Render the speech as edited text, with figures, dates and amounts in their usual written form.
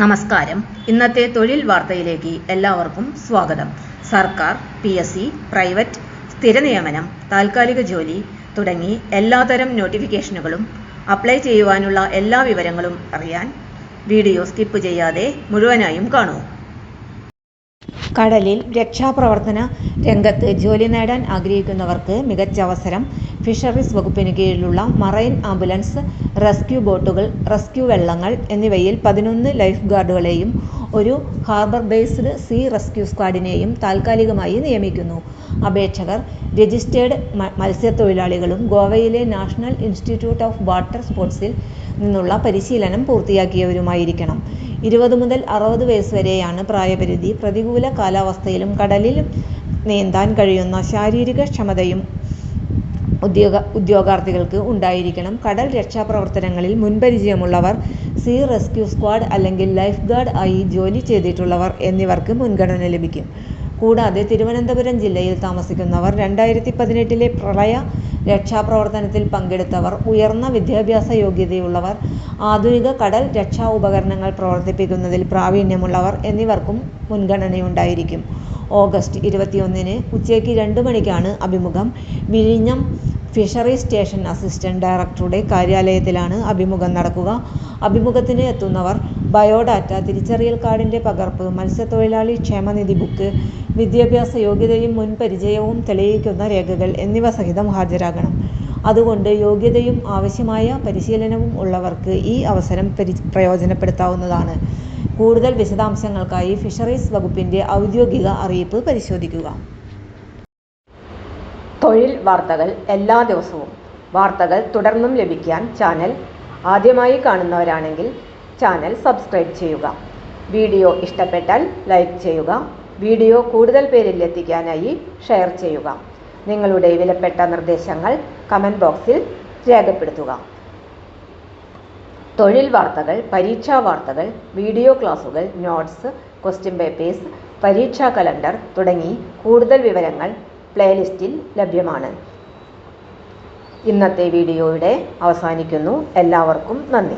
നമസ്കാരം. ഇന്നത്തെ തൊഴിൽ വാർത്തയിലേക്ക് എല്ലാവർക്കും സ്വാഗതം. സർക്കാർ, PSC, പ്രൈവറ്റ്, സ്ഥിര നിയമനം, താൽക്കാലിക ജോലി തുടങ്ങി എല്ലാതരം നോട്ടിഫിക്കേഷനുകളും അപ്ലൈ ചെയ്യുവാനുള്ള എല്ലാ വിവരങ്ങളും അറിയാൻ വീഡിയോ സ്കിപ്പ് ചെയ്യാതെ മുഴുവനായും കാണൂ. കടലിൽ രക്ഷാപ്രവർത്തന രംഗത്ത് ജോലി നേടാൻ ആഗ്രഹിക്കുന്നവർക്ക് മികച്ച അവസരം. ഫിഷറീസ് വകുപ്പിന് കീഴിലുള്ള മറൈൻ ആംബുലൻസ്, റെസ്ക്യൂ ബോട്ടുകൾ, റെസ്ക്യൂ വള്ളങ്ങൾ എന്നിവയിൽ 11 ലൈഫ് ഗാർഡുകളെയും ഒരു ഹാർബർ ബേസ്ഡ് സീ റെസ്ക്യൂ സ്ക്വാഡിനെയും താൽക്കാലികമായി നിയമിക്കുന്നു. അപേക്ഷകർ രജിസ്റ്റേർഡ് മത്സ്യത്തൊഴിലാളികളും ഗോവയിലെ നാഷണൽ ഇൻസ്റ്റിറ്റ്യൂട്ട് ഓഫ് വാട്ടർ സ്പോർട്സിൽ നിന്നുള്ള പരിശീലനം പൂർത്തിയാക്കിയവരുമായിരിക്കണം. 20 മുതൽ 60 വയസ്സ് വരെയാണ് പ്രായപരിധി. പ്രതികൂല കാലാവസ്ഥയിലും കടലിൽ നീന്താൻ കഴിയുന്ന ശാരീരിക ക്ഷമതയും ഉദ്യോഗാർത്ഥികൾക്ക് ഉണ്ടായിരിക്കണം. കടൽ രക്ഷാപ്രവർത്തനങ്ങളിൽ മുൻപരിചയമുള്ളവർ, സീ റെസ്ക്യൂ സ്ക്വാഡ് അല്ലെങ്കിൽ ലൈഫ് ഗാർഡ് ആയി ജോലി ചെയ്തിട്ടുള്ളവർ എന്നിവർക്ക് മുൻഗണന ലഭിക്കും. കൂടാതെ തിരുവനന്തപുരം ജില്ലയിൽ താമസിക്കുന്നവർ, 2018 പ്രളയ രക്ഷാപ്രവർത്തനത്തിൽ പങ്കെടുത്തവർ, ഉയർന്ന വിദ്യാഭ്യാസ യോഗ്യതയുള്ളവർ, ആധുനിക കടൽ രക്ഷാ ഉപകരണങ്ങൾ പ്രവർത്തിപ്പിക്കുന്നതിൽ പ്രാവീണ്യമുള്ളവർ എന്നിവർക്കും മുൻഗണനയുണ്ടായിരിക്കും. ഓഗസ്റ്റ് 21 ഉച്ചയ്ക്ക് 2 മണിക്കാണ് അഭിമുഖം. വിഴിഞ്ഞം ഫിഷറീസ് സ്റ്റേഷൻ അസിസ്റ്റന്റ് ഡയറക്ടറുടെ കാര്യാലയത്തിലാണ് അഭിമുഖം നടക്കുക. അഭിമുഖത്തിന് എത്തുന്നവർ ബയോഡാറ്റ, തിരിച്ചറിയൽ കാർഡിന്റെ പകർപ്പ്, മത്സ്യത്തൊഴിലാളി ക്ഷേമനിധി ബുക്ക്, വിദ്യാഭ്യാസ യോഗ്യതയും മുൻപരിചയവും തെളിയിക്കുന്ന രേഖകൾ എന്നിവ സഹിതം ഹാജരാകണം. അതുകൊണ്ട് യോഗ്യതയും ആവശ്യമായ പരിശീലനവും ഉള്ളവർക്ക് ഈ അവസരം പ്രയോജനപ്പെടുത്താവുന്നതാണ്. കൂടുതൽ വിശദാംശങ്ങൾക്കായി ഫിഷറീസ് വകുപ്പിന്റെ ഔദ്യോഗിക അറിയിപ്പ് പരിശോധിക്കുക. തൊഴിൽ വാർത്തകൾ എല്ലാ ദിവസവും. വാർത്തകൾ തുടർന്നും ലഭിക്കാൻ ചാനൽ ആദ്യമായി കാണുന്നവരാണെങ്കിൽ ചാനൽ സബ്സ്ക്രൈബ് ചെയ്യുക. വീഡിയോ ഇഷ്ടപ്പെട്ടാൽ ലൈക്ക് ചെയ്യുക. വീഡിയോ കൂടുതൽ പേരിൽ എത്തിക്കാനായി ഷെയർ ചെയ്യുക. നിങ്ങളുടെ വിലപ്പെട്ട നിർദ്ദേശങ്ങൾ കമന്റ് ബോക്സിൽ രേഖപ്പെടുത്തുക. തൊഴിൽ വാർത്തകൾ, പരീക്ഷാ വാർത്തകൾ, വീഡിയോ ക്ലാസുകൾ, നോട്ട്സ്, ക്വസ്റ്റ്യൻ പേപ്പേഴ്സ്, പരീക്ഷാ കലണ്ടർ തുടങ്ങി കൂടുതൽ വിവരങ്ങൾ പ്ലേലിസ്റ്റിൽ ലഭ്യമാണ്. ഇന്നത്തെ വീഡിയോയുടെ അവസാനിക്കുന്നു. എല്ലാവർക്കും നന്ദി.